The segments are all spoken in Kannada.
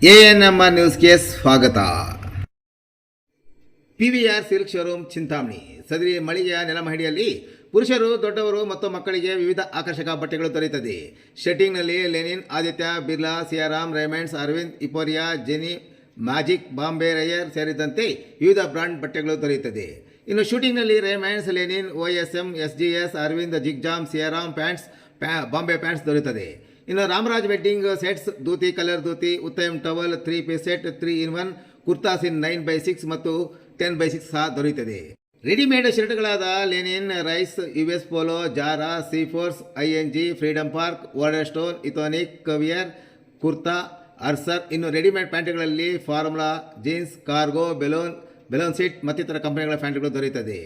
ANMR ನ್ಯೂಸ್ಗೆ ಸ್ವಾಗತ. PVR silk showroom Chintamani. ಸದರಿ ಮಳಿಗೆಯ ನೆಲಮಹಡಿಯಲ್ಲಿ ಪುರುಷರು, ದೊಡ್ಡವರು ಮತ್ತು ಮಕ್ಕಳಿಗೆ ವಿವಿಧ ಆಕರ್ಷಕ ಬಟ್ಟೆಗಳು ದೊರೆಯುತ್ತದೆ. ಶರ್ಟಿಂಗ್ನಲ್ಲಿ ಲೆನಿನ್, ಆದಿತ್ಯ ಬಿರ್ಲಾ, ಸಿಯಾರಾಮ್, ರೇಮಂಡ್ಸ್, ಅರವಿಂದ್, ಇಪೋರಿಯಾ, ಜೆನಿ, ಮ್ಯಾಜಿಕ್, ಬಾಂಬೆ ರೈಯರ್ ಸೇರಿದಂತೆ ವಿವಿಧ ಬ್ರಾಂಡ್ ಬಟ್ಟೆಗಳು ದೊರೆಯುತ್ತದೆ. ಇನ್ನು ಶೂಟಿಂಗ್ನಲ್ಲಿ Raymonds, linen, OSM, SGS, Arvind, ಜಿಗ್ಜಾಮ್, ಸಿಯಾರಾಮ್ ಪ್ಯಾಂಟ್ಸ್, ಬಾಂಬೆ ಪ್ಯಾಂಟ್ಸ್ ದೊರೆಯುತ್ತದೆ. ಇನ್ನು Ramraj wedding sets, dhoti, colour dhoti, Uttam towel, 3 piece set, 3-in-1 kurtas in 9x6 ಮತ್ತು 10x6 ಸಹ ದೊರೆಯುತ್ತದೆ. ರೆಡಿಮೇಡ್ ಶರ್ಟ್ಗಳಾದ ಲೆನಿನ್, ರೈಸ್, US ಪೋಲೋ, ಜಾರಾ, ಸೀಫೋರ್ಸ್, ING, ಫ್ರೀಡಮ್ ಪಾರ್ಕ್, ವಾರ್ಡರ್ ಸ್ಟೋನ್, ಇಥೋನಿಕ್, ಕವಿಯರ್, ಕುರ್ತಾ, ಅರ್ಸರ್. ಇನ್ನು ರೆಡಿಮೇಡ್ ಪ್ಯಾಂಟ್ಗಳಲ್ಲಿ ಫಾರ್ಮುಲಾ, ಜೀನ್ಸ್, ಕಾರ್ಗೋ, ಬೆಲೂನ್ ಸೀಟ್ ಮತ್ತಿತರ ಕಂಪನಿಗಳ ಪ್ಯಾಂಟ್ಗಳು ದೊರೆಯುತ್ತದೆ.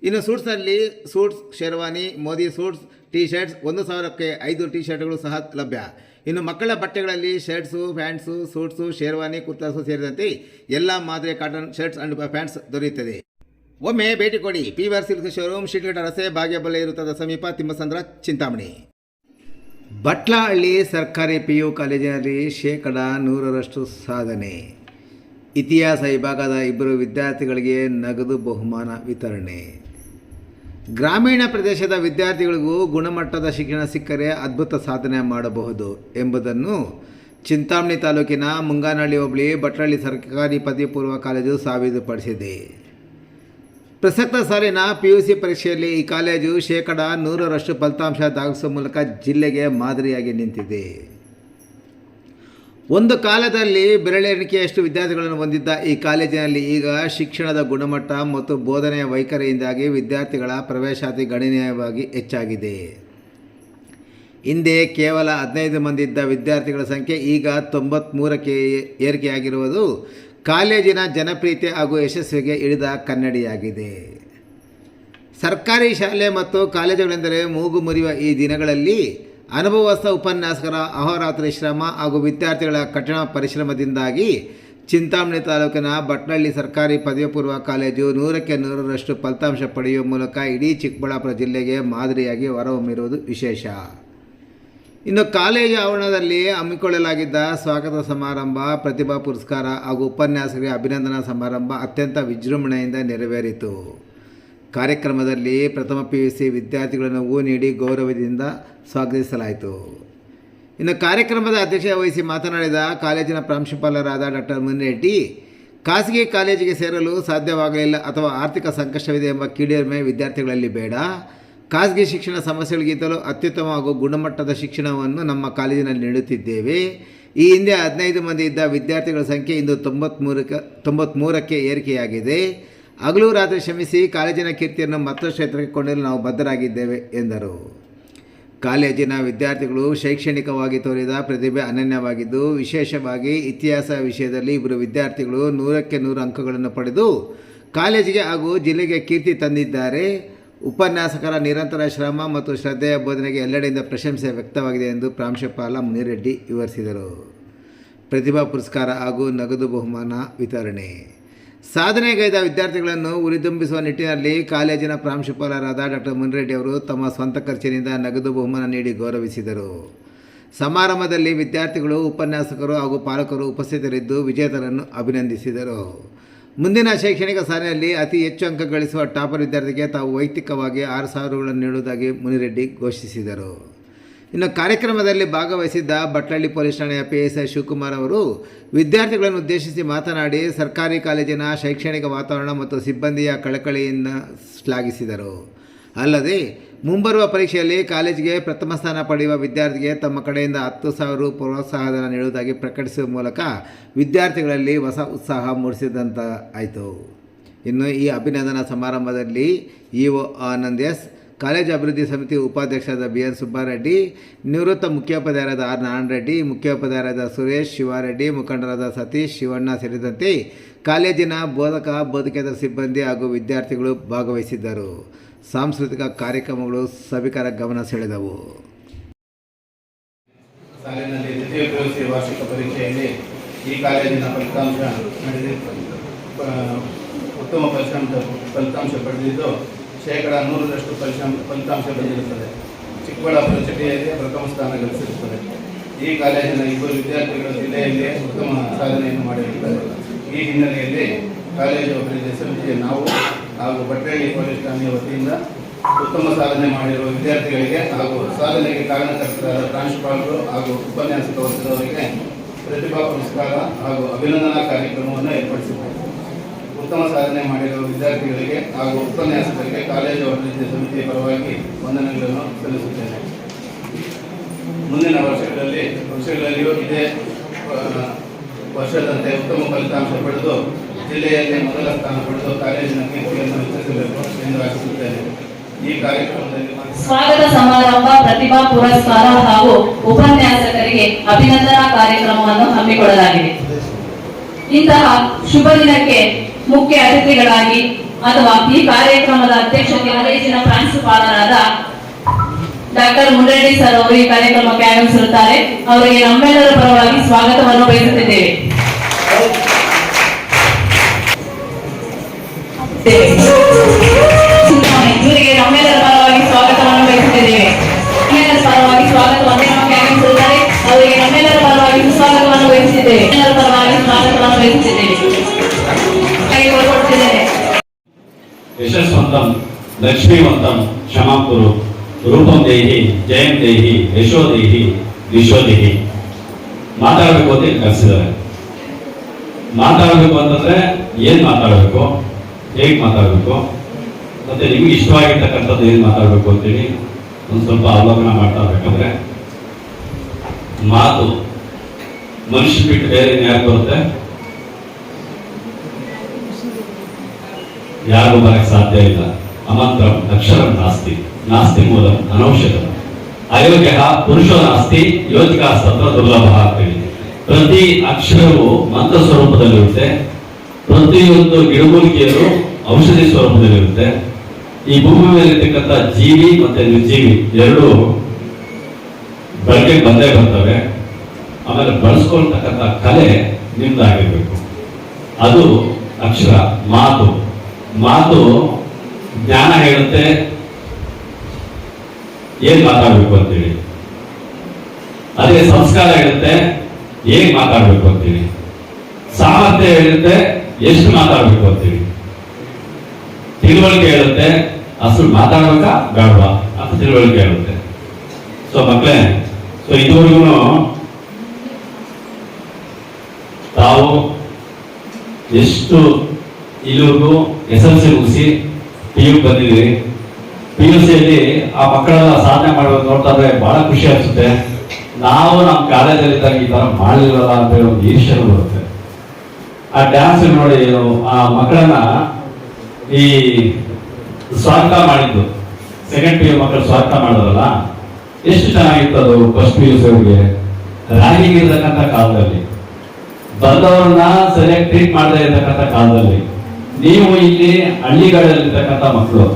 ಇನ್ನು ಸೂಟ್ಸ್ನಲ್ಲಿ suits, sherwani, Modi suits, T shirts 1,000ಕ್ಕೆ 5 ಟೀ ಶರ್ಟ್ಗಳು ಸಹ ಲಭ್ಯ. ಇನ್ನು ಮಕ್ಕಳ ಬಟ್ಟೆಗಳಲ್ಲಿ shirts, pants, suits, sherwani, kurtas ಸೇರಿದಂತೆ ಎಲ್ಲ ಮಾದರಿಯ ಕಾಟನ್ ಶರ್ಟ್ಸ್ ಅಂಡ್ ಪ್ಯಾಂಟ್ಸ್ ದೊರೆಯುತ್ತದೆ. ಒಮ್ಮೆ ಭೇಟಿ ಕೊಡಿ. PVR ಸಿಲ್ಕ್ ಶೋರೂಮ್, ಶೀಟ್ಘಟ್ಟ ರಸ್ತೆ, ಭಾಗ್ಯಬಲ್ಲೆ ವೃತ್ತದ ಸಮೀಪ, ತಿಮ್ಮಸಂದ್ರ, ಚಿಂತಾಮಣಿ. ಬಟ್ಲಹಳ್ಳಿ ಸರ್ಕಾರಿ PU ಕಾಲೇಜಿನಲ್ಲಿ 100% ಸಾಧನೆ. ಇತಿಹಾಸ ವಿಭಾಗದ 2 ವಿದ್ಯಾರ್ಥಿಗಳಿಗೆ ನಗದು ಬಹುಮಾನ ವಿತರಣೆ. ಗ್ರಾಮೀಣ ಪ್ರದೇಶದ ವಿದ್ಯಾರ್ಥಿಗಳಿಗೂ ಗುಣಮಟ್ಟದ ಶಿಕ್ಷಣ ಸಿಕ್ಕರೆ ಅದ್ಭುತ ಸಾಧನೆ ಮಾಡಬಹುದು ಎಂಬುದನ್ನು ಚಿಂತಾಮಣಿ ತಾಲೂಕಿನ ಮುಂಗಾನಹಳ್ಳಿ ಹೋಬಳಿ ಬಟ್ಲಹಳ್ಳಿ ಸರ್ಕಾರಿ ಪದವಿ ಪೂರ್ವ ಕಾಲೇಜು ಸಾಬೀತುಪಡಿಸಿದೆ. ಪ್ರಸಕ್ತ ಸಾಲಿನ PUC ಪರೀಕ್ಷೆಯಲ್ಲಿ ಈ ಕಾಲೇಜು 100% ಫಲಿತಾಂಶ ದಾಖಲಿಸುವ ಮೂಲಕ ಜಿಲ್ಲೆಗೆ ಮಾದರಿಯಾಗಿ ನಿಂತಿದೆ. ಒಂದು ಕಾಲದಲ್ಲಿ ಬೆರಳೆಣಿಕೆಯಷ್ಟು ವಿದ್ಯಾರ್ಥಿಗಳನ್ನು ಹೊಂದಿದ್ದ ಈ ಕಾಲೇಜಿನಲ್ಲಿ ಈಗ ಶಿಕ್ಷಣದ ಗುಣಮಟ್ಟ ಮತ್ತು ಬೋಧನೆಯ ವೈಖರಿಯಿಂದಾಗಿ ವಿದ್ಯಾರ್ಥಿಗಳ ಪ್ರವೇಶಾತಿ ಗಣನೀಯವಾಗಿ ಹೆಚ್ಚಾಗಿದೆ. ಹಿಂದೆ ಕೇವಲ 15 ಮಂದಿ ಇದ್ದ ವಿದ್ಯಾರ್ಥಿಗಳ ಸಂಖ್ಯೆ ಈಗ 93ಕ್ಕೆ ಏರಿಕೆಯಾಗಿರುವುದು ಕಾಲೇಜಿನ ಜನಪ್ರಿಯತೆ ಹಾಗೂ ಯಶಸ್ವಿಗೆ ಹಿಡಿದ ಕನ್ನಡಿಯಾಗಿದೆ. ಸರ್ಕಾರಿ ಶಾಲೆ ಮತ್ತು ಕಾಲೇಜುಗಳೆಂದರೆ ಮೂಗು ಮುರಿಯುವ ಈ ದಿನಗಳಲ್ಲಿ ಅನುಭವಸ್ಥ ಉಪನ್ಯಾಸಕರ ಅಹೋರಾತ್ರಿ ಶ್ರಮ ಹಾಗೂ ವಿದ್ಯಾರ್ಥಿಗಳ ಕಠಿಣ ಪರಿಶ್ರಮದಿಂದಾಗಿ ಚಿಂತಾಮಣಿ ತಾಲೂಕಿನ ಬಟ್ಲಹಳ್ಳಿ ಸರ್ಕಾರಿ ಪದವಿ ಪೂರ್ವ ಕಾಲೇಜು 100ಕ್ಕೆ 100ರಷ್ಟು ಫಲಿತಾಂಶ ಪಡೆಯುವ ಮೂಲಕ ಇಡೀ ಚಿಕ್ಕಬಳ್ಳಾಪುರ ಜಿಲ್ಲೆಗೆ ಮಾದರಿಯಾಗಿ ಹೊರಹೊಮ್ಮಿರುವುದು ವಿಶೇಷ. ಇನ್ನು ಕಾಲೇಜು ಆವರಣದಲ್ಲಿ ಹಮ್ಮಿಕೊಳ್ಳಲಾಗಿದ್ದ ಸ್ವಾಗತ ಸಮಾರಂಭ, ಪ್ರತಿಭಾ ಪುರಸ್ಕಾರ ಹಾಗೂ ಉಪನ್ಯಾಸಕರಿಗೆ ಅಭಿನಂದನಾ ಸಮಾರಂಭ ಅತ್ಯಂತ ವಿಜೃಂಭಣೆಯಿಂದ ನೆರವೇರಿತು. ಕಾರ್ಯಕ್ರಮದಲ್ಲಿ ಪ್ರಥಮ PUC ವಿದ್ಯಾರ್ಥಿಗಳನ್ನು ಹೂ ನೀಡಿ ಗೌರವದಿಂದ ಸ್ವಾಗತಿಸಲಾಯಿತು. ಇನ್ನು ಕಾರ್ಯಕ್ರಮದ ಅಧ್ಯಕ್ಷತೆ ವಹಿಸಿ ಮಾತನಾಡಿದ ಕಾಲೇಜಿನ ಪ್ರಾಂಶುಪಾಲರಾದ ಡಾಕ್ಟರ್ ಮುನಿರೆಡ್ಡಿ, ಖಾಸಗಿ ಕಾಲೇಜಿಗೆ ಸೇರಲು ಸಾಧ್ಯವಾಗಲಿಲ್ಲ ಅಥವಾ ಆರ್ಥಿಕ ಸಂಕಷ್ಟವಿದೆ ಎಂಬ ಕೀಳರಿಮೆ ವಿದ್ಯಾರ್ಥಿಗಳಲ್ಲಿ ಬೇಡ. ಖಾಸಗಿ ಶಿಕ್ಷಣ ಸಮಸ್ಯೆಗಳಿಗಿಂತಲೂ ಅತ್ಯುತ್ತಮ ಹಾಗೂ ಗುಣಮಟ್ಟದ ಶಿಕ್ಷಣವನ್ನು ನಮ್ಮ ಕಾಲೇಜಿನಲ್ಲಿ ನೀಡುತ್ತಿದ್ದೇವೆ. ಈ ಹಿಂದೆ 15 ಮಂದಿ ಇದ್ದ ವಿದ್ಯಾರ್ಥಿಗಳ ಸಂಖ್ಯೆ ಇಂದು 93ಕ್ಕೆ ಏರಿಕೆಯಾಗಿದೆ. ಹಗಲು ರಾತ್ರಿ ಶ್ರಮಿಸಿ ಕಾಲೇಜಿನ ಕೀರ್ತಿಯನ್ನು ಮತ್ತಷ್ಟು ಎತ್ತರಕ್ಕೆ ಕೊಂಡೊಯ್ಯಲು ನಾವು ಬದ್ಧರಾಗಿದ್ದೇವೆ ಎಂದರು. ಕಾಲೇಜಿನ ವಿದ್ಯಾರ್ಥಿಗಳು ಶೈಕ್ಷಣಿಕವಾಗಿ ತೋರಿದ ಪ್ರತಿಭೆ ಅನನ್ಯವಾಗಿದ್ದು, ವಿಶೇಷವಾಗಿ ಇತಿಹಾಸ ವಿಷಯದಲ್ಲಿ 2 ವಿದ್ಯಾರ್ಥಿಗಳು 100ಕ್ಕೆ 100 ಅಂಕಗಳನ್ನು ಪಡೆದು ಕಾಲೇಜಿಗೆ ಹಾಗೂ ಜಿಲ್ಲೆಗೆ ಕೀರ್ತಿ ತಂದಿದ್ದಾರೆ. ಉಪನ್ಯಾಸಕರ ನಿರಂತರ ಶ್ರಮ ಮತ್ತು ಶ್ರದ್ಧೆಯ ಬೋಧನೆಗೆ ಎಲ್ಲೆಡೆಯಿಂದ ಪ್ರಶಂಸೆ ವ್ಯಕ್ತವಾಗಿದೆ ಎಂದು ಪ್ರಾಂಶುಪಾಲ ಮುನಿರೆಡ್ಡಿ ವಿವರಿಸಿದರು. ಪ್ರತಿಭಾ ಪುರಸ್ಕಾರ ಹಾಗೂ ನಗದು ಬಹುಮಾನ ವಿತರಣೆ. ಸಾಧನೆಗೈದ ವಿದ್ಯಾರ್ಥಿಗಳನ್ನು ಹುರಿದುಂಬಿಸುವ ನಿಟ್ಟಿನಲ್ಲಿ ಕಾಲೇಜಿನ ಪ್ರಾಂಶುಪಾಲರಾದ ಡಾಕ್ಟರ್ ಮುನಿರೆಡ್ಡಿ ಅವರು ತಮ್ಮ ಸ್ವಂತ ಖರ್ಚಿನಿಂದ ನಗದು ಬಹುಮಾನ ನೀಡಿ ಗೌರವಿಸಿದರು. ಸಮಾರಂಭದಲ್ಲಿ ವಿದ್ಯಾರ್ಥಿಗಳು, ಉಪನ್ಯಾಸಕರು ಹಾಗೂ ಪಾಲಕರು ಉಪಸ್ಥಿತರಿದ್ದು ವಿಜೇತರನ್ನು ಅಭಿನಂದಿಸಿದರು. ಮುಂದಿನ ಶೈಕ್ಷಣಿಕ ಸಾಲಿನಲ್ಲಿ ಅತಿ ಹೆಚ್ಚು ಅಂಕ ಗಳಿಸುವ ಟಾಪರ್ ವಿದ್ಯಾರ್ಥಿಗೆ ತಾವು ವೈಯಕ್ತಿಕವಾಗಿ 6,000 ರುಗಳನ್ನು ನೀಡುವುದಾಗಿ ಮುನಿರೆಡ್ಡಿ ಘೋಷಿಸಿದರು. ಇನ್ನು ಕಾರ್ಯಕ್ರಮದಲ್ಲಿ ಭಾಗವಹಿಸಿದ್ದ ಬಟ್ಲಹಳ್ಳಿ ಪೊಲೀಸ್ ಠಾಣೆಯ PSI ಶಿವಕುಮಾರ್ ಅವರು ವಿದ್ಯಾರ್ಥಿಗಳನ್ನು ಉದ್ದೇಶಿಸಿ ಮಾತನಾಡಿ ಸರ್ಕಾರಿ ಕಾಲೇಜಿನ ಶೈಕ್ಷಣಿಕ ವಾತಾವರಣ ಮತ್ತು ಸಿಬ್ಬಂದಿಯ ಕಳಕಳಿಯನ್ನು ಶ್ಲಾಘಿಸಿದರು. ಅಲ್ಲದೆ ಮುಂಬರುವ ಪರೀಕ್ಷೆಯಲ್ಲಿ ಕಾಲೇಜಿಗೆ ಪ್ರಥಮ ಸ್ಥಾನ ಪಡೆಯುವ ವಿದ್ಯಾರ್ಥಿಗೆ ತಮ್ಮ ಕಡೆಯಿಂದ 10,000 ರು ಪ್ರೋತ್ಸಾಹಧನ ನೀಡುವುದಾಗಿ ಪ್ರಕಟಿಸುವ ಮೂಲಕ ವಿದ್ಯಾರ್ಥಿಗಳಲ್ಲಿ ಹೊಸ ಉತ್ಸಾಹ ಮೂಡಿಸಿದಂತಾಯಿತು. ಇನ್ನು ಈ ಅಭಿನಂದನಾ ಸಮಾರಂಭದಲ್ಲಿ EO ಆನಂದ್ ಎಸ್, ಕಾಲೇಜು ಅಭಿವೃದ್ಧಿ ಸಮಿತಿ ಉಪಾಧ್ಯಕ್ಷರಾದ BN ಸುಬ್ಬಾರೆಡ್ಡಿ, ನಿವೃತ್ತ ಮುಖ್ಯೋಪಾಧ್ಯಾಯರಾದ R ನಾರಾಯಣರೆಡ್ಡಿ, ಮುಖ್ಯೋಪಾಧ್ಯಾಯರಾದ ಸುರೇಶ್, ಶಿವಾರೆಡ್ಡಿ, ಮುಖಂಡರಾದ ಸತೀಶ್, ಶಿವಣ್ಣ ಸೇರಿದಂತೆ ಕಾಲೇಜಿನ ಬೋಧಕೇತರ ಸಿಬ್ಬಂದಿ ಹಾಗೂ ವಿದ್ಯಾರ್ಥಿಗಳು ಭಾಗವಹಿಸಿದ್ದರು. ಸಾಂಸ್ಕೃತಿಕ ಕಾರ್ಯಕ್ರಮಗಳು ಸಭಿಕರ ಗಮನ ಸೆಳೆದವು. ಸಾಲಿನಲ್ಲಿ ದ್ವಿತೀಯ PUC ವಾರ್ಷಿಕ ಪರೀಕ್ಷೆಯಲ್ಲಿ ಈ ಕಾಲೇಜಿನ ಫಲಿತಾಂಶ ಉತ್ತಮ ಫಲಿತಾಂಶ ಪಡೆದಿದ್ದು 100% ಫಲಿತಾಂಶ ಬಂದಿರುತ್ತದೆ. ಚಿಕ್ಕಬಳ್ಳಾಪುರ ಜಿಲ್ಲೆಯಲ್ಲಿ ಪ್ರಥಮ ಸ್ಥಾನ ಗಳಿಸಿರುತ್ತದೆ. ಈ ಕಾಲೇಜಿನ ಇಬ್ಬರು ವಿದ್ಯಾರ್ಥಿಗಳು ಜಿಲ್ಲೆಯಲ್ಲಿ ಉತ್ತಮ ಸಾಧನೆಯನ್ನು ಮಾಡಿರುತ್ತಾರೆ. ಈ ಹಿನ್ನೆಲೆಯಲ್ಲಿ ಕಾಲೇಜು ಅಭಿವೃದ್ಧಿ ಸಮಿತಿಯ ನಾವು ಹಾಗೂ ಭಟ್ರೇಳಿ ಪೊಲೀಸ್ ಠಾಣೆಯ ವತಿಯಿಂದ ಉತ್ತಮ ಸಾಧನೆ ಮಾಡಿರುವ ವಿದ್ಯಾರ್ಥಿಗಳಿಗೆ ಹಾಗೂ ಸಾಧನೆಗೆ ಕಾರಣಕರ್ತರಾದ ಪ್ರಾಂಶುಪಾಲರು ಹಾಗೂ ಉಪನ್ಯಾಸಕ ವರ್ಗದವರಿಗೆ ಪ್ರತಿಭಾ ಪುರಸ್ಕಾರ ಹಾಗೂ ಅಭಿನಂದನಾ ಕಾರ್ಯಕ್ರಮವನ್ನು ಏರ್ಪಡಿಸಿದ್ದಾರೆ. ಉತ್ತಮ ಸಾಧನೆ ಮಾಡಿರುವ ವಿದ್ಯಾರ್ಥಿಗಳಿಗೆ ಹಾಗೂ ಉಪನ್ಯಾಸಕರಿಗೆ ಕಾಲೇಜು ಅಭಿವೃದ್ಧಿ ಸಮಿತಿಯ ಪರವಾಗಿ ವಂದನೆಗಳನ್ನು ಸಲ್ಲಿಸುತ್ತೇನೆ. ಮುಂದಿನ ವರ್ಷಗಳಲ್ಲಿಯೂ ಇದೇ ವರ್ಷದಂತೆ ಉತ್ತಮ ಫಲಿತಾಂಶ ಪಡೆದು ಜಿಲ್ಲೆಯಲ್ಲಿ ಮೊದಲ ಸ್ಥಾನ ಪಡೆದು ಕಾಲೇಜಿನ ಕೀರ್ತಿಯನ್ನು ಹೆಚ್ಚಿಸಬೇಕು ಎಂದು ಆಶಿಸುತ್ತೇನೆ. ಈ ಕಾರ್ಯಕ್ರಮದಲ್ಲಿ ಸ್ವಾಗತ ಸಮಾರಂಭ, ಪ್ರತಿಭಾ ಪುರಸ್ಕಾರ ಹಾಗೂ ಉಪನ್ಯಾಸಕರಿಗೆ ಅಭಿನಂದನಾ ಕಾರ್ಯಕ್ರಮವನ್ನು ಹಮ್ಮಿಕೊಳ್ಳಲಾಗಿದೆ. ಇಂತಹ ಶುಭ ದಿನಕ್ಕೆ ಮುಖ್ಯ ಅತಿಥಿಗಳಾಗಿ ಅಥವಾ ಈ ಕಾರ್ಯಕ್ರಮದ ಅಧ್ಯಕ್ಷತೆ ಕಾಲೇಜಿನ ಪ್ರಾಂಶುಪಾಲರಾದ ಡಾಕ್ಟರ್ ಮುನ್ರೆಡ್ಡಿ ಸರ್ ಅವರು ಈ ಕಾರ್ಯಕ್ರಮಕ್ಕೆ ಆಗಮಿಸಿರುತ್ತಾರೆ. ಅವರಿಗೆ ನಮ್ಮೆಲ್ಲರ ಪರವಾಗಿ ಸ್ವಾಗತವನ್ನು ಬಯಸುತ್ತಿದ್ದೇವೆ. ಇವರಿಗೆ ನಮ್ಮೆಲ್ಲರ ಪರವಾಗಿ ಸ್ವಾಗತವನ್ನು ಬಯಸುತ್ತಿದ್ದೇವೆ. ನಮ್ಮೆಲ್ಲರ ಪರವಾಗಿ ಸ್ವಾಗತವನ್ನು ನಮಗೆ ಆಗಮಿಸಿರುತ್ತಾರೆ. ಅವರಿಗೆ ನಮ್ಮೆಲ್ಲರ ಪರವಾಗಿ ಸುಸ್ವಾಗತವನ್ನು ಬಯಸುತ್ತಿದ್ದೇವೆ. ಎಲ್ಲರ ಪರವಾಗಿ ಸ್ವಾಗತವನ್ನು ಬಯಸುತ್ತಿದ್ದೇವೆ. ಯಶಸ್ವಂತಂ ಲಕ್ಷ್ಮೀವಂತಂ ಕ್ಷಮಾಂ ಕುರು ರೂಪಂ ದೇಹಿ ಜಯಂ ದೇಹಿ ಯಶೋ ದೇಹಿ ವಿಶ್ವ ದೇಹಿ. ಮಾತಾಡಬೇಕು ಅಂತ ಕಲಿಸಿದ್ದಾರೆ. ಮಾತಾಡಬೇಕು ಅಂತಂದ್ರೆ ಏನ್ ಮಾತಾಡಬೇಕು, ಹೇಗೆ ಮಾತಾಡಬೇಕು, ಮತ್ತೆ ನಿಮ್ಗೆ ಇಷ್ಟವಾಗಿರ್ತಕ್ಕಂಥದ್ದು ಏನ್ ಮಾತಾಡಬೇಕು ಅಂತೇಳಿ ಒಂದು ಸ್ವಲ್ಪ ಅವಲೋಕನ ಮಾಡ್ತಾ ಇರ್ಬೇಕಾದ್ರೆ, ಮಾತು ಮನುಷ್ಯ ಬಿಟ್ಟು ಬೇರೆ ಯಾರು ಬರುತ್ತೆ? ಯಾರು ಬರಕ್ಕೆ ಸಾಧ್ಯ ಇಲ್ಲ. ಅಮಂತ್ರಂ ಅಕ್ಷರಂ ನಾಸ್ತಿ ನಾಸ್ತಿ ಮೂಲಂ ಅನೌಷಧಂ ಅಯೋಗ್ಯ ಪುರುಷೋ ನಾಸ್ತಿ ಯೋಜಿಕ ಸತ್ರ ದುರ್ಲಭ ಅಂತೇಳಿ. ಪ್ರತಿ ಅಕ್ಷರವು ಮಂತ್ರ ಸ್ವರೂಪದಲ್ಲಿರುತ್ತೆ. ಪ್ರತಿಯೊಂದು ಗಿಡಮೂಲಿಕೆಯರು ಔಷಧಿ ಸ್ವರೂಪದಲ್ಲಿರುತ್ತೆ. ಈ ಭೂಮಿ ಮೇಲೆ ಇರ್ತಕ್ಕಂಥ ಜೀವಿ ಮತ್ತೆ ನಿರ್ಜೀವಿ ಎರಡು ಬಳಕೆಗೆ ಬಂದೇ ಬರ್ತವೆ. ಆಮೇಲೆ ಬಳಸ್ಕೊಳ್ತಕ್ಕಂಥ ಕಲೆ ನಿಮ್ದಾಗಿರ್ಬೇಕು. ಅದು ಅಕ್ಷರ. ಮಾತು ಜ್ಞಾನ ಹೇಳುತ್ತೆ ಏನ್ ಮಾತಾಡ್ಬೇಕು ಅಂತೇಳಿ. ಅದೇ ಸಂಸ್ಕಾರ ಹೇಳುತ್ತೆ ಹೇಗ್ ಮಾತಾಡ್ಬೇಕು ಅಂತೇಳಿ. ಸಾಮರ್ಥ್ಯ ಹೇಳುತ್ತೆ ಎಷ್ಟು ಮಾತಾಡ್ಬೇಕು ಅಂತೇಳಿ. ತಿಳುವಳಿಕೆ ಹೇಳುತ್ತೆ ಅಸಲು ಮಾತಾಡ್ಬೇಕಾ ಬೇಡವಾ ಅಂತ ತಿಳುವಳಿಕೆ ಹೇಳುತ್ತೆ. ಸೊ ಮಕ್ಕಳೇ, ಸೊ ಇದುವರೆಗೂ ತಾವು ಎಷ್ಟು ಇಲ್ಲಿವರೆಗೂ SLC ಮುಗಿಸಿ PU ಬಂದಿದ್ದೀರಿ. PUC ಯಲ್ಲಿ ಆ ಮಕ್ಕಳೆಲ್ಲ ಸಾಧನೆ ಮಾಡೋದು ನೋಡ್ತಾ ಇದ್ರೆ ಬಹಳ ಖುಷಿ ಅನಿಸುತ್ತೆ. ನಾವು ನಮ್ಮ ಕಾಲೇಜಲ್ಲಿ ಇದ್ದಾಗ ಈ ತರ ಮಾಡಲಿಲ್ಲಲ್ಲ ಅಂತ ಹೇಳಿ ಒಂದು ಈರ್ಷ್ಯೆ ಬರುತ್ತೆ. ಆ ಡ್ಯಾನ್ಸ್ ನೋಡಿ ಆ ಮಕ್ಕಳನ್ನ ಈ ಸ್ವಾಗತ ಮಾಡಿದ್ದು, ಸೆಕೆಂಡ್ PU ಮಕ್ಕಳು ಸ್ವಾಗತ ಮಾಡಿದ್ರಲ್ಲ, ಎಷ್ಟು ಚೆನ್ನಾಗಿತ್ತು ಅದು. ಫಸ್ಟ್ PUC ಅವರಿಗೆ ರ್ಯಾಗಿಂಗ್ ಇರ್ತಕ್ಕಂಥ ಕಾಲದಲ್ಲಿ, ಬಂದವರನ್ನ ಸರಿಯಾಗಿ ಟ್ರೀಟ್ ಮಾಡದೇ ಇರ್ತಕ್ಕಂಥ ಕಾಲದಲ್ಲಿ, ನೀವು ಇಲ್ಲಿ ಹಳ್ಳಿಗಳಲ್ಲಿರ್ತಕ್ಕಂಥ ಮಕ್ಕಳು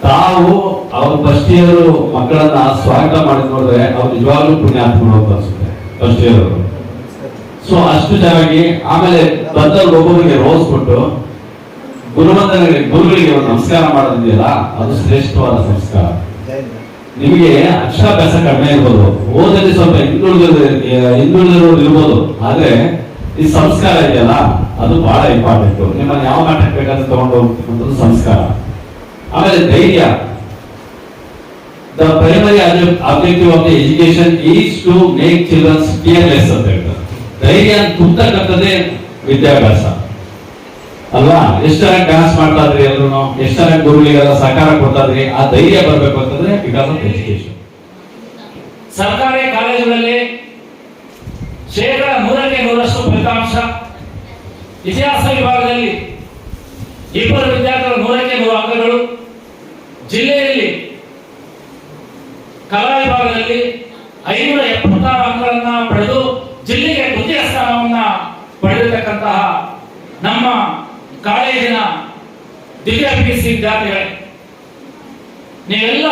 ತಾವು ಅವ್ರ ಫಸ್ಟ್ ಇಯರ್ ಮಕ್ಕಳನ್ನ ಸ್ವಾಗತ ಮಾಡಿ ನೋಡಿದ್ರೆ ಅವ್ರು ನಿಜವಾಗ್ಲೂ ಪುಣ್ಯಾತ್ಮರು ಅಂತ ಅನ್ಸುತ್ತೆ ಫಸ್ಟ್ ಇಯರ್ ಅವರು. ಸೊ ಅಷ್ಟು ಚೆನ್ನಾಗಿ ಆಮೇಲೆ ಬಂದವ್ರಿಗೆ ಒಬ್ಬೊಬ್ಬರಿಗೆ ರೋಸ್ ಕೊಟ್ಟು ಗುರುಗಳಿಗೆ ಒಂದು ನಮಸ್ಕಾರ ಮಾಡೋದಿದೆಯಲ್ಲ, ಅದು ಶ್ರೇಷ್ಠವಾದ ಸಂಸ್ಕಾರ. ನಿಮಗೆ ಅಕ್ಷರಾಭ್ಯಾಸ ಕಡಿಮೆ ಇರ್ಬೋದು, ಓದಲ್ಲಿ ಸ್ವಲ್ಪ ಹಿಂದುಳಿದಿರೋದು ಇರ್ಬೋದು, ಆದ್ರೆ ಈ ಸಂಸ್ಕಾರ ಇದೆಯಲ್ಲ ಅದು ಬಹಳ ಇಂಪಾರ್ಟೆಂಟ್. ನಿಮ್ಮನ್ನು ಯಾವ ಮಟ್ಟಕ್ಕೆ ಬೇಕಾದ್ರೆ ತಗೊಂಡು ಹೋಗ್ತಕ್ಕಂಥದ್ದು ಸಂಸ್ಕಾರ. ಆಮೇಲೆ ಧೈರ್ಯ. The primary objective of the education is to make childrens fearless ಅಂತ ಹೇಳ್ತಾರೆ. ಧೈರ್ಯ ತುಂಬತಕ್ಕಂಥದ್ದೇ ವಿದ್ಯಾಭ್ಯಾಸ ಅಲ್ವಾ? ಎಷ್ಟು ಚೆನ್ನಾಗಿ ಡ್ಯಾನ್ಸ್ ಮಾಡ್ತಾ ಇದ್ರಿ ಎಲ್ಲರೂ, ಎಷ್ಟು ಚೆನ್ನಾಗಿ ಗುರುಗಳಿಗೆಲ್ಲ ಸಹಕಾರ ಕೊಡ್ತಾ ಇದ್ರಿ. ಆ ಧೈರ್ಯ ಬರಬೇಕು ಅಂತಂದ್ರೆ ಬಿಕಾಸ್ ಆಫ್ ಎಜುಕೇಶನ್. ಸರ್ಕಾರಿ ಕಾಲೇಜುಗಳಲ್ಲಿ 100% ಫಲಿತಾಂಶ. ಇತಿಹಾಸ ವಿಭಾಗದಲ್ಲಿ 2 ವಿದ್ಯಾರ್ಥಿಗಳು 100% ಅಂಕಗಳು. ಜಿಲ್ಲೆಯಲ್ಲಿ ಕಲಾ ವಿಭಾಗದಲ್ಲಿ 576 ಅಂಕಗಳನ್ನ ಪಡೆದು ಜಿಲ್ಲೆಗೆ ದ್ವಿತೀಯ ಸ್ಥಾನವನ್ನ ಪಡೆದಿರತಕ್ಕಂತಹ ನಮ್ಮ ಕಾಲೇಜಿನ ದ್ವಿತೀಯ PUC ವಿದ್ಯಾರ್ಥಿಗಳೇ, ನೀವೆಲ್ಲ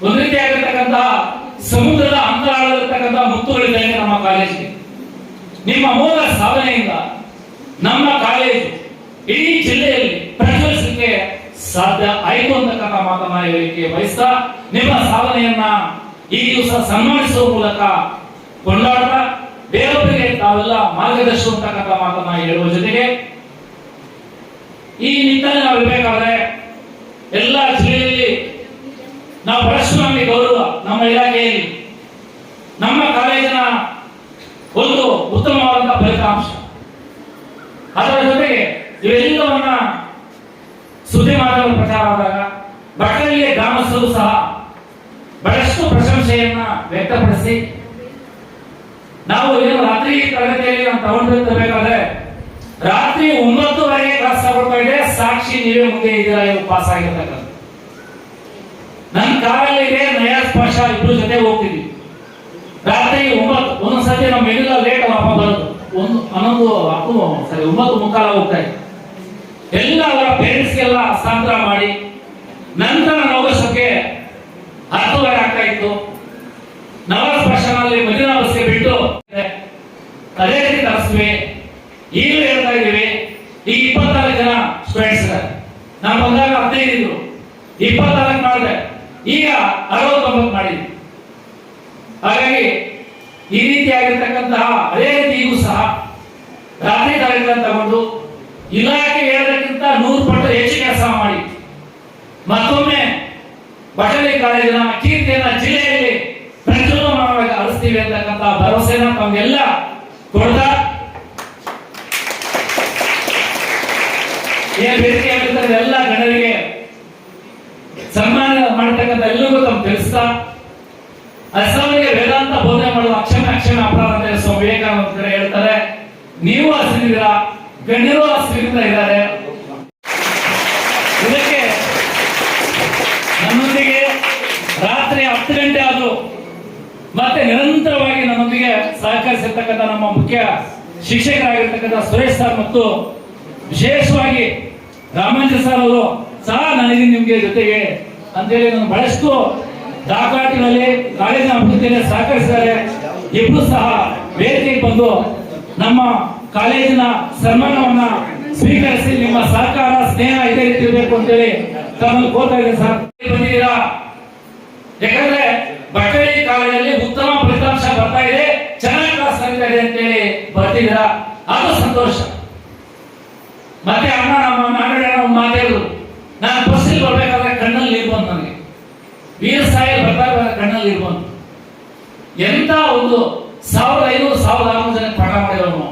ಒಂದು ರೀತಿಯಾಗಿರ್ತಕ್ಕಂತಹ ಸಮುದ್ರದ ಅಂತರಾಳದಲ್ಲಿರ್ತಕ್ಕಂತಹ ಮುತ್ತುಗಳಿದ್ದಾವೆ ನಮ್ಮ ಕಾಲೇಜಿಗೆ. ನಿಮ್ಮ ಮೂಲ ಸಾಧನೆಯಿಂದ ನಮ್ಮ ಕಾಲೇಜು ಇಡೀ ಜಿಲ್ಲೆಯಲ್ಲಿ ಪ್ರಜ್ವಲಿಸಲಿಕ್ಕೆ ಸಾಧ್ಯ ಆಯಿತು ಅಂತಕ್ಕಂಥ ಮಾತನ್ನ ಹೇಳಲಿಕ್ಕೆ ಬಯಸ್ತಾ, ನಿಮ್ಮ ಸಾಧನೆಯನ್ನ ಈ ದಿವಸ ಸನ್ಮಾನಿಸುವ ಮೂಲಕ ಕೊಂಡಾಡ್ತಾ ಬೇರೊಬ್ಬರಿಗೆ ತಾವೆಲ್ಲ ಮಾರ್ಗದರ್ಶನ ಅಂತಕ್ಕಂಥ ಮಾತನ್ನ ಹೇಳುವ ಜೊತೆಗೆ ಈ ನಿಟ್ಟಿನಲ್ಲಿ ನಾವು ಇರಬೇಕಾದ್ರೆ ಎಲ್ಲ ಜಿಲ್ಲೆಯಲ್ಲಿ ನಾವು ಬಹಳಷ್ಟು ನಮಗೆ ಗೌರವ ನಮ್ಮ ಇಲಾಖೆಯಲ್ಲಿ ನಮ್ಮ ಕಾಲೇಜಿನ ಒಂದು ಉತ್ತಮವಾದಂತಹ ಫಲಿತಾಂಶ. ಅದರ ಜೊತೆಗೆ ಇವೆಲ್ಲವನ್ನ ಸುದ್ದಿ ಮಾಧ್ಯಮ ಪ್ರಚಾರ ಆದಾಗ ಬಟ್ಟಲಿಯ ಗ್ರಾಮಸ್ಥರು ಸಹ ಬಹಳಷ್ಟು ಪ್ರಶಂಸೆಯನ್ನ ವ್ಯಕ್ತಪಡಿಸಿ ನಾವು ಏನು ರಾತ್ರಿ ತರಗತಿಯಲ್ಲಿ ನಾವು ತಗೊಂಡಿರ್ಬೇಕಾದ್ರೆ ರಾತ್ರಿ 9:30 ಕ್ಲಾಸ್ ತಗೊಳ್ತಾ ಇದೆ. ಸಾಕ್ಷಿ ನೀವೇ ಮುಂದೆ ಇದ್ದೀರಾ, ಇವು ಪಾಸ್ ಆಗಿರ್ತಕ್ಕಂಥ. ನನ್ನ ಕಾರಲ್ಲಿ ಇದೆ ನಯಾಜ್ ಪಾಷಾ ಇಬ್ರು ಜೊತೆ ಹೋಗ್ತಿದ್ವಿ. ರಾತ್ರಿ 9 ಒಂದೊಂದ್ಸತಿ ನಮ್ಮ ಎಲ್ಲಿಲ್ಲ ಲೇಟ್ ವಾಪ ಬರೋದು 9:15 ಹೋಗ್ತಾ ಇದ್ವಿ. ಎಲ್ಲ ಅವರ ಪೇರೆಂಟ್ಸ್ಗೆಲ್ಲ ಹಸ್ತಾಂತರ ಮಾಡಿ ನಂತರ ನವೋದಯಕ್ಕೆ 10:30 ಆಗ್ತಾ ಇತ್ತು. ನವಾಜ್ ಪಾಷಾನಲ್ಲಿ ಮದೀನಾ ಬಸ್ಗೆ ಬಿಟ್ಟು ಅದೇ ರೀತಿ ತರಿಸ್ವಿ. ಈಗಲೂ ಹೇಳ್ತಾ ಇದ್ದೀವಿ, ಈಗ 24 ಜನ ಸ್ಟೂಡೆಂಟ್ಸ್ ಇದ್ದಾರೆ. ನಾನು ಬಂದಾಗ 15 ಇದ್ರು, 24 ಮಾಡಿದೆ, ಈಗ 69 ಮಾಡಿದ್ವಿ. ಹಾಗಾಗಿ ಈ ರೀತಿಯಾಗಿರ್ತಕ್ಕಂತಹ ಅದೇ ರೀತಿ ಈಗೂ ಸಹ ರಾತ್ರಿ ತರಗತಿಗಳನ್ನು ತಗೊಂಡು ಇಲಾಖೆ ಹೇಳೋದಕ್ಕಿಂತ 100 ಪಟ್ಟು ಹೆಚ್ಚು ಕೆಲಸ ಮಾಡಿ ಮತ್ತೊಮ್ಮೆ ಬಟಲಿ ಕಾಲೇಜಿನ ಕೀರ್ತಿಯನ್ನ ಜಿಲ್ಲೆಯಲ್ಲಿ ಪ್ರಜ್ವಲನವಾಗಿ ಅಳಿಸ್ತೀವಿ ಅಂತಕ್ಕಂಥ ಭರವಸೆನ ತಮಗೆಲ್ಲ ಕೊಡ್ತಾ ಏನ್ ಬೇಡಿಕೆ ಆಗಿರ್ತಾರೆ ಎಲ್ಲ ಗಣ್ಯರಿಗೆ ಸನ್ಮಾನ ಮಾಡತಕ್ಕಂಥ ಎಲ್ಲರಿಗೂ ತಮ್ಮ ತಿಳಿಸ್ತಾ ಅಸಮಿಗೆ ವೇದಾಂತ ಬೋಧನೆ ಮಾಡುವ ಅಕ್ಷಮ ಅಪರಾಧ ಅಂತ ಸ್ವಾಮಿ ವಿವೇಕಾನಂದ ಕಡೆ ಹೇಳ್ತಾರೆ. ನೀವು ಹಸಿರಿದ್ದೀರಾ, ಗಣ್ಯರು ಹಸಿರಿಂದ ಇದ್ದಾರೆ. ಇದಕ್ಕೆ ನನ್ನೊಂದಿಗೆ ರಾತ್ರಿ 10 ಗಂಟೆ ಆದರೂ ಮತ್ತೆ ನಿರಂತರವಾಗಿ ನನ್ನೊಂದಿಗೆ ಸಹಕರಿಸಿರ್ತಕ್ಕಂಥ ನಮ್ಮ ಮುಖ್ಯ ಶಿಕ್ಷಕರಾಗಿರ್ತಕ್ಕಂಥ ಸುರೇಶ್ ಸರ್ ಮತ್ತು ವಿಶೇಷವಾಗಿ ರಾಮಾಂಜನ್ ಸರ್ ಅವರು ಸಹ ನನಗೆ ನಿಮಗೆ ಜೊತೆಗೆ ಅಂತೇಳಿ ನಾನು ಬಹಳಷ್ಟು ದಾಖಲಾತಿಗಳಲ್ಲಿ ಕಾಲೇಜಿನ ಅಭಿವೃದ್ಧಿಯಲ್ಲಿ ಸಹಕರಿಸಿದ್ದಾರೆ. ಇಬ್ಬರು ಸಹ ವೇದಿಕೆಗೆ ಬಂದು ನಮ್ಮ ಕಾಲೇಜಿನ ಸನ್ಮಾನವನ್ನ ಸ್ವೀಕರಿಸಿ ನಿಮ್ಮ ಸಹಕಾರ ಸ್ನೇಹ ಇದೇ ರೀತಿ ಇರಬೇಕು ಅಂತೇಳಿ ತಮ್ಮಲ್ಲಿ ಕೋರ್ತಾ ಇದೆ ಸರ್. ಬಂದಿದ್ದೀರಾ, ಯಾಕಂದ್ರೆ ಬಟ್ಟಲಿ ಕಾಲೇಜಲ್ಲಿ ಉತ್ತಮ ಫಲಿತಾಂಶ ಬರ್ತಾ ಇದೆ, ಚೆನ್ನಾಗಿ ಕ್ಲಾಸ್ ಆಗ್ತಾ ಇದೆ ಅಂತೇಳಿ ಬರ್ತಿದ್ದೀರಾ, ಅದು ಸಂತೋಷ. ಮತ್ತೆ ಅಣ್ಣ ನಮ್ಮ ಒಂದು ಮಾತಾಡಿದ್ರು, ನಾನು ಬಸ್ಸಿಗೆ ಬರ್ಬೇಕಾದ್ರೆ ಕಣ್ಣಲ್ಲಿ ನೀರು ಬಂತು. ನನಗೆ ವೀರ ಸಾಹೇಬ್ ಬರ್ಬೇಕಾದ್ರೆ ಕಣ್ಣಲ್ಲಿ ನೀರು ಬಂತು. ಎಂತ ಒಂದು 1500-1600 ಜನ ಪಾಠ ಮಾಡಿದವನು,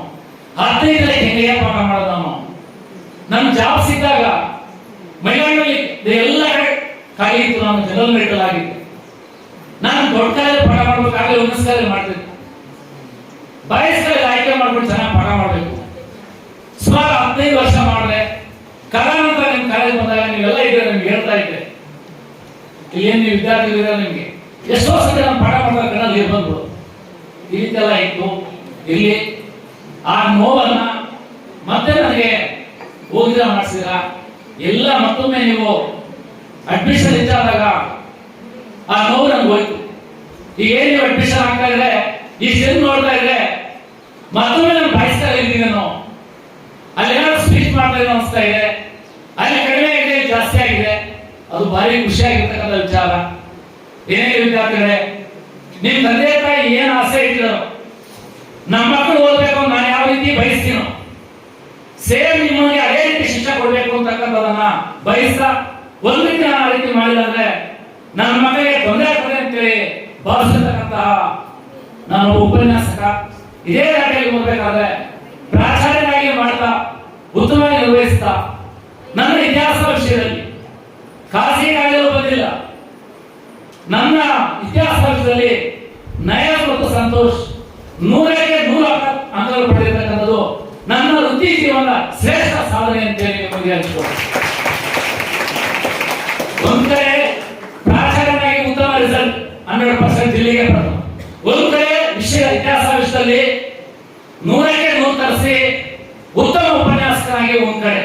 15 ಹೆಂಗೆ ಪಾಠ ಮಾಡೋದು ನಾವು. ನನ್ನ ಜಾಬ್ ಸಿಕ್ಕಾಗ ಮೈಲಾಂಡಲ್ಲಿ ಎಲ್ಲ ಕಡೆ ಖಾಲಿ ಇತ್ತು, ನಾನು ಜನರಲ್ ಮೆಡಿಕಲ್ ಆಗಿದ್ದೆ. ನಾನು ದೊಡ್ಡ ಕಾಲೇಜ್ ಪಾಠ ಮಾಡ್ಬೇಕಾಗಲೇ ವುಮೆನ್ಸ್ ಕಾಲೇಜ್ ಮಾಡ್ತಿದ್ದೆ. ಬಾಯ್ಸ್ ಕಾಲೇಜ್ ಆಯ್ಕೆ ಮಾಡ್ಬಿಟ್ಟು ಚೆನ್ನಾಗಿ ಪಾಠ ಮಾಡಬೇಕು. ಸುಮಾರು 15 ವರ್ಷ ಮಾಡಿದೆ. ಕಾಲಾನಂತರ ನಿಮ್ ಕಾಲೇಜ್ ಬಂದಾಗ ನೀವೆಲ್ಲ ಇದ್ರೆ ನಿಮ್ಗೆ ಹೇಳ್ತಾ ಇದ್ದೆ, ಏನ್ ನೀವು ವಿದ್ಯಾರ್ಥಿಗಳಿದ್ರೆ ನಿಮ್ಗೆ ಎಷ್ಟೋ ಸತಿ ನಾನು ಪಾಠ ಮಾಡಿದಾಗ ಕಣ್ಣಲ್ಲಿ ನೀರು ಬಂದ್ಬಿಡು. ಈ ರೀತಿಯೆಲ್ಲ ಇತ್ತು. ಇಲ್ಲಿ ಆ ನೋವನ್ನ ಮತ್ತೆ ನನಗೆ ಹೋಗಿದ ಮಾಡಿಸಿದ್ರ ಎಲ್ಲ ಮತ್ತೊಮ್ಮೆ ನೀವು ಅಡ್ಮಿಷನ್ ಹೆಚ್ಚಾದಾಗ ಆ ನೋವು ನನ್ಗೆ ಹೋಯ್ತು. ಈಗ ಏನ್ ನೀವು ಅಡ್ಮಿಷನ್ ಆಗ್ತಾ ಇದ್ರೆ ಈ ಸಿನಿಮಾ ನೋಡ್ತಾ ಇದ್ರೆ ಮತ್ತೊಮ್ಮೆ ನಾನು ಬಾಯಿಸ್ತಾ ಇದ್ದೀನಿ. ನಾನು ಅಲ್ಲಿ ಏನಾದ್ರು ಸ್ಪೀಚ್ ಮಾಡ್ತಾ ಇರೋ ಅನಿಸ್ತಾ ಇದೆ, ಅಲ್ಲಿ ಕಡಿಮೆ ಆಗಿದೆ ಜಾಸ್ತಿ ಆಗಿದೆ. ಅದು ಭಾರಿ ಖುಷಿಯಾಗಿರ್ತಕ್ಕಂಥ ವಿಚಾರ. ಏನೇ ವಿದ್ಯಾರ್ಥಿಗಳೇ, ನಿಮ್ ತಂದೆ ತಾಯಿ ಏನ್ ಆಸೆ ಇಟ್ಟಿರೋ ನಮ್ಮ ಮಕ್ಕಳು ಓದ್ಬೇಕು ಅಂತ ನಾನು ಯಾವ ರೀತಿ ಬಯಸ್ತೀನೋ ಸೇಮ್ ನಿಮಗೆ ಅದೇ ರೀತಿ ಶಿಕ್ಷೆ ಕೊಡ್ಬೇಕು ಅಂತಕ್ಕಂಥದನ್ನ ಬಯಸ್ತಾ ಒಂದು ರೀತಿ ನಾನು ಆ ರೀತಿ ಮಾಡಿಲ್ಲ ಅಂದ್ರೆ ನನ್ನ ಮಕ್ಕಳಿಗೆ ತೊಂದರೆ ಆಗ್ತದೆ ಅಂತೇಳಿ ಭಾವಿಸಿರ್ತಕ್ಕಂತಹ ನಾನು ಉಪನ್ಯಾಸಕ. ಇದೇ ದಾಟಿಯಲ್ಲಿ ಓದ್ಬೇಕಾದ್ರೆ ಪ್ರಾಚಾರ್ಯರಾಗಿ ಮಾಡ್ತಾ ಉತ್ತಮವಾಗಿ ನಿರ್ವಹಿಸ್ತಾ ನನ್ನ ಇತಿಹಾಸ ವಿಷಯದಲ್ಲಿ ಖಾಸಗಿ ಕಾಲೇಜು ಬಂದಿಲ್ಲ. ನನ್ನ ಇತಿಹಾಸ ವಿಷಯದಲ್ಲಿ ನಯಸ್ ಮತ್ತು ಸಂತೋಷ್ 100ಕ್ಕೆ 100 ಅಂಕಗಳು ಪಡೆದಿರ್ತಕ್ಕಂಥದ್ದು ನನ್ನ ವೃತ್ತಿ ಜೀವನದ ಶ್ರೇಷ್ಠ ಸಾಧನೆ ಅಂತೇಳಿ ನಿಮಗೆ ಅನಿಸ್ಬೋದು. ಒಂದ್ ಕಡೆ ಪ್ರಾಚಾರ್ಯನಾಗಿ ಉತ್ತಮ ರಿಸಲ್ಟ್ 100% ಜಿಲ್ಲೆಗೆ ಪ್ರಥಮ. ಒಂದ್ ಕಡೆ ಇತಿಹಾಸ ವಿಷಯದಲ್ಲಿ 100ಕ್ಕೆ 100 ತರಿಸಿ ಉತ್ತಮ ಉಪನ್ಯಾಸಕನಾಗಿ ಒಂದ್ ಕಡೆ,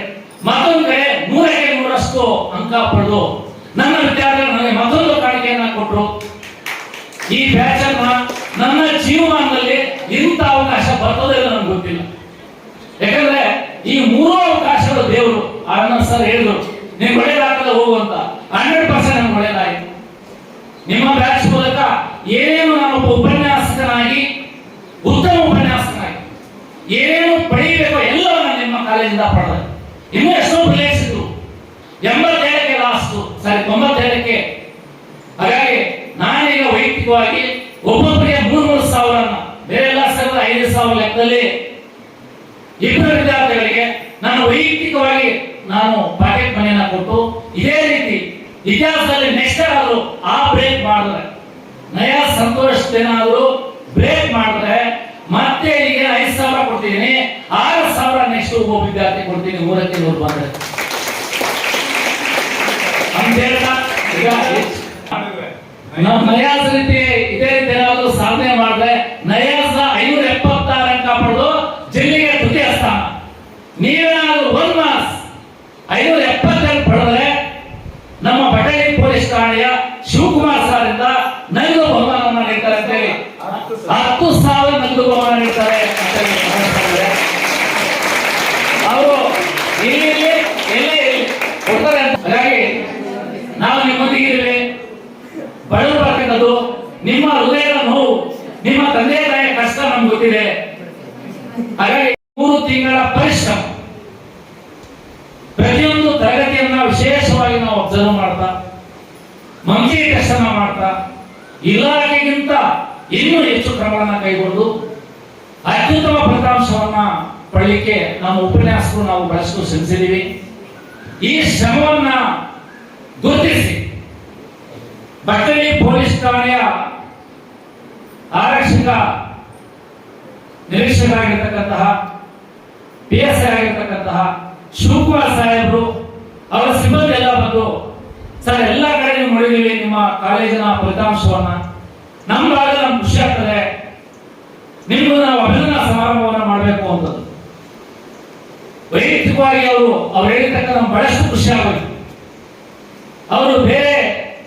ಮತ್ತೊಂದು ಕಡೆ 100ಕ್ಕೆ 100ರಷ್ಟು ಅಂಕ ಪಡೆದು ನನ್ನ ವಿದ್ಯಾರ್ಥಿಗಳು ನನಗೆ ಮತ್ತೊಂದು ಕಾಣಿಕೆಯನ್ನ ಕೊಟ್ಟರು. ಈ ಬ್ಯಾಚ್ ಅನ್ನ ನನ್ನ ಜೀವನದಲ್ಲಿ ಇಂಥ ಅವಕಾಶ ಬರ್ತದೆ ನನಗೆ ಗೊತ್ತಿಲ್ಲ. ಯಾಕಂದ್ರೆ ಈ 3 ಅವಕಾಶಗಳು ದೇವರು ಆನಂದ್ ಸರ್ ಹೇಳಿದ್ರು, ನಿಮ್ಗೆ ಒಳ್ಳೇದಾಗಲ್ಲ ಹೋಗುವಂತ. 100% ನಮ್ಗೆ ಒಳ್ಳೇದಾಯ್ತು. ನಿಮ್ಮ ಬ್ಯಾಚ್ ಮೂಲಕ ಕಾಲೇಜಿಂದ ಪಡೆದ. ಇನ್ನೂ ಎಷ್ಟೋ ಬ್ರಿಲಿಯನ್ಸ್ ಇದ್ರು. 87ಕ್ಕೆ ಲಾಸ್ಟ್, 97ಕ್ಕೆ. ಹಾಗಾಗಿ ನಾನೀಗ ವೈಯಕ್ತಿಕವಾಗಿ ಒಬ್ಬೊಬ್ಬರಿಗೆ 3,000 ಬೇರೆ ಎಲ್ಲ ಸೇರಿದ 5,000 ಲೆಕ್ಕದಲ್ಲಿ ಇಬ್ಬರು ವಿದ್ಯಾರ್ಥಿಗಳಿಗೆ ನಾನು ವೈಯಕ್ತಿಕವಾಗಿ ನಾನು ಪಾಕೆಟ್ ಮನಿಯನ್ನ ಕೊಟ್ಟು ಇದೇ ರೀತಿ ಇತಿಹಾಸದಲ್ಲಿ ನೆಕ್ಸ್ಟ್ ಆದರೂ ಆ ಬ್ರೇಕ್ ಮಾಡಿದ್ರೆ ನಯಾ ಸಂತೋಷ್ ಏನಾದರೂ ಬ್ರೇಕ್ ಮಾಡಿದ್ರೆ ಮತ್ತೆ ಈಗ 5,000 ಕೊಡ್ತೀನಿ, 6,000 ನೆಕ್ಸ್ಟ್ ಒಬ್ಬ ವಿದ್ಯಾರ್ಥಿ ಕೊಡ್ತೀನಿ, 100ಕ್ಕೆ 100 ಬಂದ್ರೆ ಅಂತ ಹೇಳ್ತಾ ಈಗ ನಾವು ನಯಾಸ್ ರೀತಿ ಇದೇ ರೀತಿ ಏನಾದರೂ ಸಾಧನೆ ಮಾಡಿದ್ರೆ ನಯಾಸ್ 576 ಅಂಕ ಪಡೆದು ಜಿಲ್ಲೆಗೆ ತೃತೀಯ ಸ್ಥಾನ. ನೀವೇನಾದ್ರೂ 1 ಮಾರ್ಕ್ಸ್ 572 ಪಡೆದ್ರೆ ನಮ್ಮ ಬಟಲಿ ಪೊಲೀಸ್ ಠಾಣೆಯ ಶಿವಕುಮಾರ್ ಸರ್ ಇಂದ ನಗದು ಬಹುಮಾನವನ್ನು ನೀಡ್ತಾರೆ ಅಂತ ಹೇಳಿ 10,000 ನಗದು ಬಹುಮಾನ ನೀಡ್ತಾರೆ ಅಂತ ಹೇಳಿ ಅವರು ಇಲ್ಲಿ ಎಲ್ಲೇ ಕೊಡ್ತಾರೆ ಅಂತ. ಹಾಗಾಗಿ ನಾವು ನಿಮ್ಮೊಂದಿಗೆ ಇರುವೆ. ಬಡವರು ಬರ್ತಕ್ಕದ್ದು ನಿಮ್ಮ ಹೃದಯದ ನೋವು, ನಿಮ್ಮ ತಂದೆ ತಾಯಿಯ ಕಷ್ಟ ನಮ್ಗೆ ಗೊತ್ತಿದೆ. ಹಾಗಾಗಿ 3 ತಿಂಗಳ ಪರಿಶ್ರಮ, ಪ್ರತಿಯೊಂದು ತರಗತಿಯನ್ನ ವಿಶೇಷವಾಗಿ ನಾವು ಅಬ್ಸರ್ವ್ ಮಾಡ್ತಾ, ಮಂಕಿ ಟೆಸ್ಟ್ ಅನ್ನ ಮಾಡ್ತಾ, ಇಲಾಖೆಗಿಂತ ಇನ್ನೂ ಹೆಚ್ಚು ಕ್ರಮಗಳನ್ನು ಕೈಗೊಂಡು ಅತ್ಯುತ್ತಮ ಫಲಿತಾಂಶವನ್ನ ಪಡೆಯಲಿಕ್ಕೆ ನಮ್ಮ ಉಪನ್ಯಾಸಕರು ನಾವು ಬಹಳಷ್ಟು ಶ್ರಮಿಸಿದ್ದೀವಿ. ಈ ಶ್ರಮವನ್ನ ಗುರುತಿಸಿ ಬಟ್ಟಳಿ ಪೊಲೀಸ್ ಠಾಣೆಯ ಆರಕ್ಷಕ ನಿರೀಕ್ಷಕರಾಗಿರ್ತಕ್ಕಂತಹ PSI ಆಗಿರ್ತಕ್ಕಂತಹ ಶಿವಕುಮಾರ್ ಸಾಹೇಬರು ಅವರ ಸಿಬ್ಬಂದಿ ಎಲ್ಲ ಬಂದು ಸರ್ ಎಲ್ಲ ಕಡೆ ನೀವು ನೋಡಿದೀವಿ ನಿಮ್ಮ ಕಾಲೇಜಿನ ಫಲಿತಾಂಶವನ್ನ, ನಮ್ಮ ಭಾಗದಲ್ಲಿ ನಮ್ಗೆ ಖುಷಿ ಆಗ್ತದೆ, ನಿಮ್ಗೂ ನಾವು ಅಭಿನಂದನಾ ಸಮಾರಂಭವನ್ನ ಮಾಡಬೇಕು ಅಂತದ್ದು ವೈಯಕ್ತಿಕವಾಗಿ ಅವ್ರು ಹೇಳಿರ್ತಕ್ಕ ನಮ್ಗೆ ಬಹಳಷ್ಟು ಖುಷಿ ಆಗೋಯ್ತು. ಅವರು ಬೇರೆ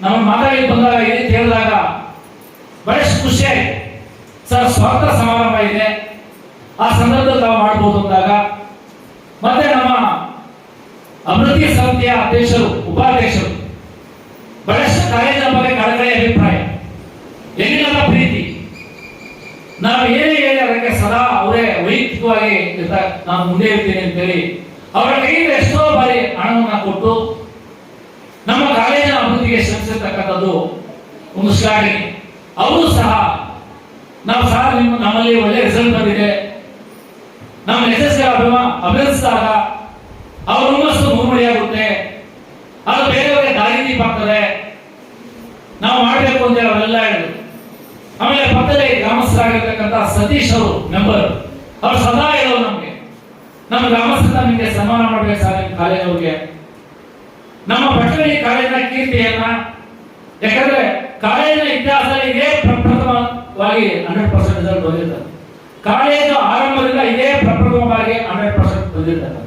ನಮ್ಮ ಮಾತಾಡಿ ಬಂದಾಗ ಈ ರೀತಿ ಹೇಳಿದಾಗ ಬಹಳಷ್ಟು ಖುಷಿ ಆಯ್ತು. ಸರ್ ಸ್ವಾಗತ ಸಮಾರಂಭ ಇದೆ, ಆ ಸಂದರ್ಭದಲ್ಲಿ ನಾವು ಮಾಡ್ಬೋದು ಅಂದಾಗ ಮತ್ತೆ ನಮ್ಮ ಅಭಿವೃದ್ಧಿ ಸಮಿತಿಯ ಅಧ್ಯಕ್ಷರು ಉಪಾಧ್ಯಕ್ಷರು ಬಹಳಷ್ಟು ಕಾಲೇಜಿನ ಬಗ್ಗೆ ಕಳಕಳಿ ಅಭಿಪ್ರಾಯ, ಎಲ್ಲಿಲ್ಲದ ಪ್ರೀತಿ, ನಾವು ಏನೇ ಹೇಳಿ ಅದಕ್ಕೆ ಸದಾ ಅವರೇ ವೈಯಕ್ತಿಕವಾಗಿ ನಾನು ಮುಂದೆ ಇರ್ತೀನಿ ಅಂತೇಳಿ ಅವರ ಕೈಯಿಂದ ಎಷ್ಟೋ ಬಾರಿ ಹಣವನ್ನು ಕೊಟ್ಟು ನಮ್ಮ ಕಾಲೇಜಿನ ಅಭಿವೃದ್ಧಿಗೆ ಶ್ರಮಿಸಿರ್ತಕ್ಕಂಥದ್ದು ಒಂದು ಶ್ಲಾಘನೆ. ಅವರು ಸಹ ನಾವು ಸಹ ನಮ್ಮಲ್ಲಿ ಒಳ್ಳೆ ರಿಸಲ್ಟ್ ಬಂದಿದೆ, ನಮ್ಮ ಯಶಸ್ಸಿಗೆ ಅಭಿನಂದಿಸಿದಾಗ ಅವ್ರ ಹುಮ್ಮಸ್ಸು ಮುಮ್ಮಡಿಯಾಗುತ್ತೆ, ಅದು ಬೇರೆಯವರಿಗೆ ದಾರಿದೀಪ ಆಗ್ತದೆ, ನಾವು ಮಾಡಬೇಕು ಅಂತ ಹೇಳಿ ಅವರೆಲ್ಲ ಹೇಳಿದ್ರು. ಆಮೇಲೆ ಪಕ್ಕದಲ್ಲಿ ಗ್ರಾಮಸ್ಥರಾಗಿರ್ತಕ್ಕಂಥ ಸತೀಶ್ ಅವರು ಮೆಂಬರ್, ಅವ್ರು ಸದಾ ಹೇಳೋರು ನಮ್ಗೆ, ನಮ್ಮ ಗ್ರಾಮಸ್ಥರ ನಿಮಗೆ ಸನ್ಮಾನ ಮಾಡಬೇಕು ಸರ್ ನಿಮ್ಮ ಕಾಲೇಜವ್ರಿಗೆ, ನಮ್ಮ ಪಟ್ಟಣಿ ಕಾಲೇಜಿನ ಕೀರ್ತಿಯನ್ನ, ಯಾಕಂದ್ರೆ ಕಾಲೇಜಿನ ಇತಿಹಾಸದಲ್ಲಿ ಇದೇ ಪ್ರಪ್ರಥಮವಾಗಿ 100% ರಿಸಲ್ಟ್ ಬಂದಿರ್ತದೆ. ಕಾಲೇಜು ಆರಂಭದಿಂದ ಇದೇ ಪ್ರಪ್ರಥಮವಾಗಿ 100% ಬಂದಿರ್ತದೆ.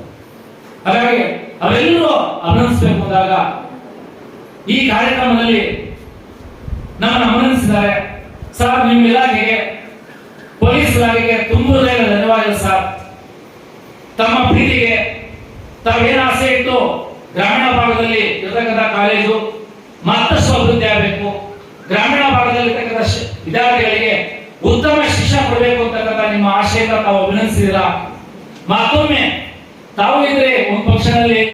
ಹಾಗಾಗಿ ಅವೆಲ್ಲರೂ ಅಭಿನಂದಿಸಬೇಕು ಅಂದಾಗ ಈ ಕಾರ್ಯಕ್ರಮದಲ್ಲಿ ನಮ್ಮನ್ನು ಅಭಿನಂದಿಸಿದ್ದಾರೆ. ಸರ್ ನಿಮ್ಮ ಇಲಾಖೆಗೆ, ಪೊಲೀಸ್ ಇಲಾಖೆಗೆ ತುಂಬ ಧನ್ಯವಾದಗಳು ಸರ್. ತಮ್ಮ ಪ್ರೀತಿಗೆ ತಾವೇನು ಆಸೆ ಇಟ್ಟು ಗ್ರಾಮೀಣ ಭಾಗದಲ್ಲಿ ಇರತಕ್ಕಂಥ ಕಾಲೇಜು ಮತ್ತಷ್ಟು ಅಭಿವೃದ್ಧಿ ಆಗಬೇಕು, ಗ್ರಾಮೀಣ ಭಾಗದಲ್ಲಿ ಇರತಕ್ಕಂಥ ವಿದ್ಯಾರ್ಥಿಗಳಿಗೆ ಉತ್ತಮ ಶಿಕ್ಷಣ ಕೊಡಬೇಕು ಅಂತಕ್ಕಂಥ ನಿಮ್ಮ ಆಶಯದಿಂದ ತಾವು ಅಭಿನಂದಿಸಿದಿರಾ. ಮತ್ತೊಮ್ಮೆ ತಾವು ಇದ್ರೆ ಒಂದು ಪಕ್ಷದಲ್ಲಿ